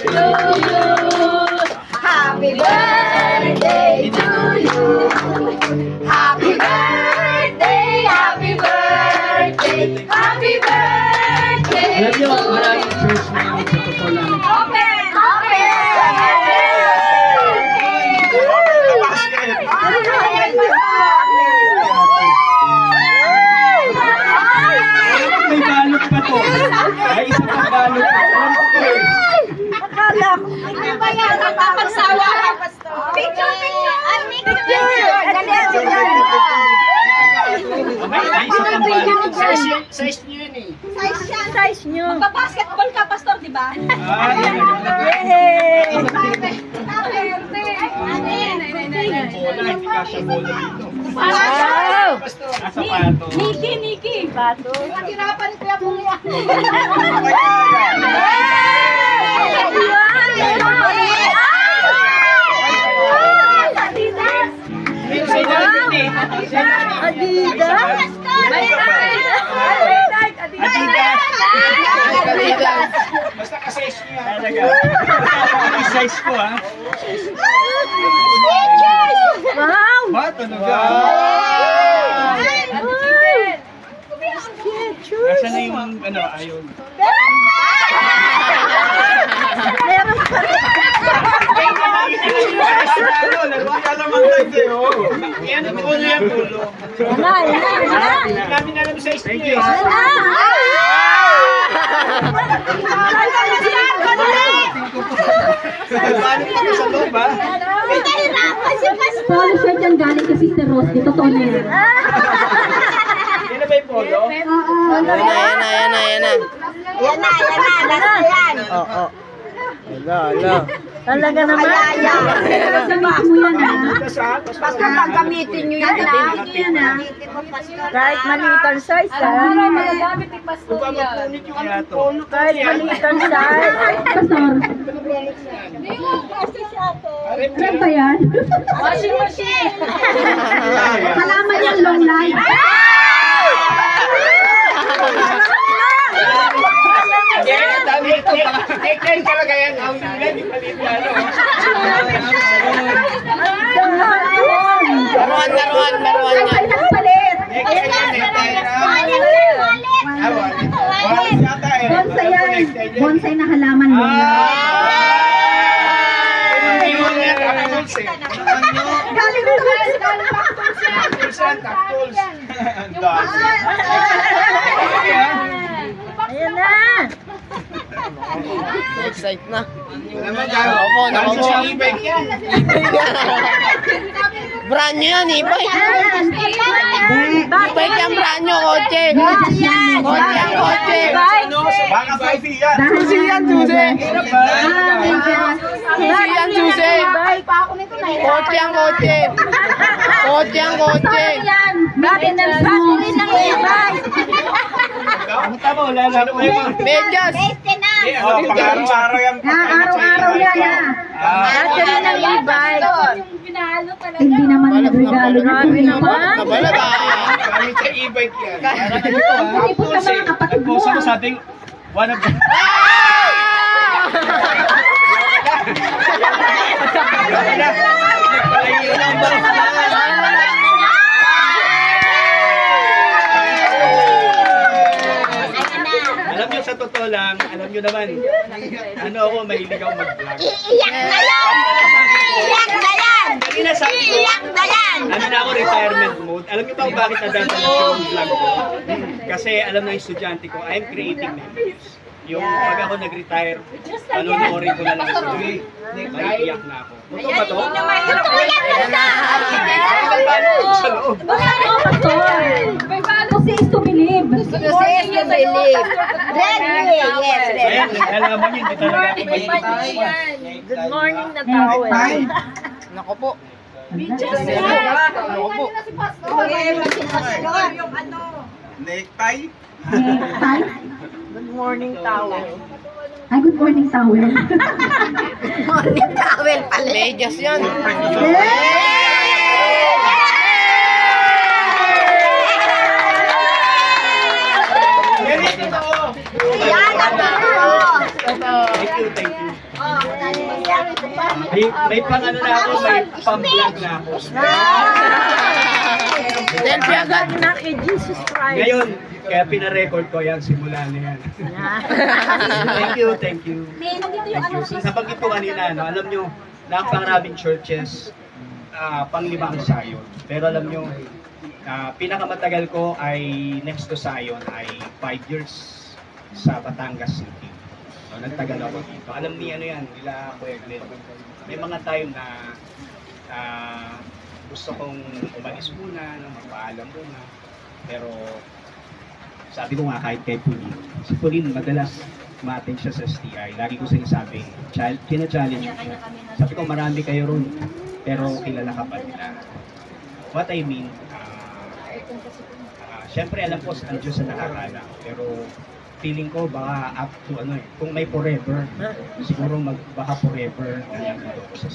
to you. Happy birthday to you. Happy birthday, happy birthday, happy birthday. Alam nyo, maraming church na yun sa totoo lang. Open! Open! May balot pa to. Ay, isa pang balot pa. Akala ko. Ano ba yan? Napapagsawa ka, Pastor. Picture, picture. Picture. May isa pang balot. Size nyo yun eh. Size nyo. Magpa-basketball ka, Pastor, di ba? Yay! Bola, hindi kasya bola dito. Wow! Nasa pato. Niki. Pato. Naghirapan ko yung mga. Adidas. Basta ka-size nyo yan. Talaga. Ang size ko ha. Wow! Ba, talaga. Kasi na yung ano, ayun. Meron pa rin. Laruan ka naman tayo. Yan ang ulo yan, ulo. Yan Namin alam sa size Thank nyo you. eh. Paano pa sa loob ha? Polo shirt yan galing kay Sister Rose. Di totoo na yan. Yan na ba yung polo? Yan na. Oo. Talaga naman. Sabihin mo yan ha. Basta gagamitin nyo yan lang. Yan ha. Kahit malitan size ha. Punit yung ano, polo. Kahit malitan size. Pastor, ano ba yan? Washing machine. Halaman yung long life. Take talaga yan. Ang hindi palit yan. Laruan yan. Nagpalit. Bonsai yan. Bonsai na halaman mo. Galing ko Ayan na. Excited na. Opo, sa e-bike yan. Brand new yan, e-bike. E-bike yan, brand new, kotse. Kotse. Baka Sophie yan. Susi yan, susi. Susi yan, susi. Kotse ang kotse. Kotse ang kotse. Bakit nagsasabi ng e-bike? Tama, wala lang po yun. Medyas. Pang-araw-araw yan. araw-araw yan ha. Battery ng e-bike. Hindi naman nagregalo na hindi Nabalag naman. Gamit sa e-bike yan. Ipot ka mga kapatid mo Nag-post ako ha. sa ating one of the... Alam nyo, sa totoo lang, alam nyo naman, ano ako, mahilig ako mag-vlog. Iiyak na yan! Iiyak na yan! Kanina sabi ko, Iiyak na yan! ano na ako, retirement mode. Alam nyo ba kung bakit nadadala yung vlog ko? Kasi alam ng estudyante ko, I'm creating memories. Yung pag ako nag-retire, panonoorin ko na lang sa TV. Naiiyak na ako. Totoo ba to? Totoo yan, basta! Sa loob. Kasi is to believe. Ayan, nalaman yun, hindi talaga ako mahilig. Good morning na towel. Nako po. Nako po. Necktie? Tay? Good morning towel. Ay, good morning, towel. Morning towel pala. Medyas yan. Yan ang totoo. Thank you, thank you. May pang ano na ako, may pang vlog na ako. Selfie agad. kay Jesus Christ. Ngayon, kaya pinarecord ko yan, simula na yan. Thank you, thank you. Thank you. Nabanggit ko kanina, no, alam nyo, napakaraming churches, pang-lima ang Zion. Pero alam nyo, pinakamatagal ko ay next to Zion ay 5 years sa Batangas City. So, nagtagal ako dito. Alam ni ano yan, nila Kuya Glenn. May mga time na gusto kong umalis muna, magpaalam muna. Pero sabi ko nga kahit kay Pauline, si Pauline madalas ma-attend siya sa STI. Lagi ko sinasabi, kina-challenge ko siya. Sabi ko marami kayo ron, pero kilala ka pa nila. What I mean, syempre alam ko ang Diyos na nakakala, pero feeling ko baka up to ano kung may forever, siguro baka forever na lang dito sa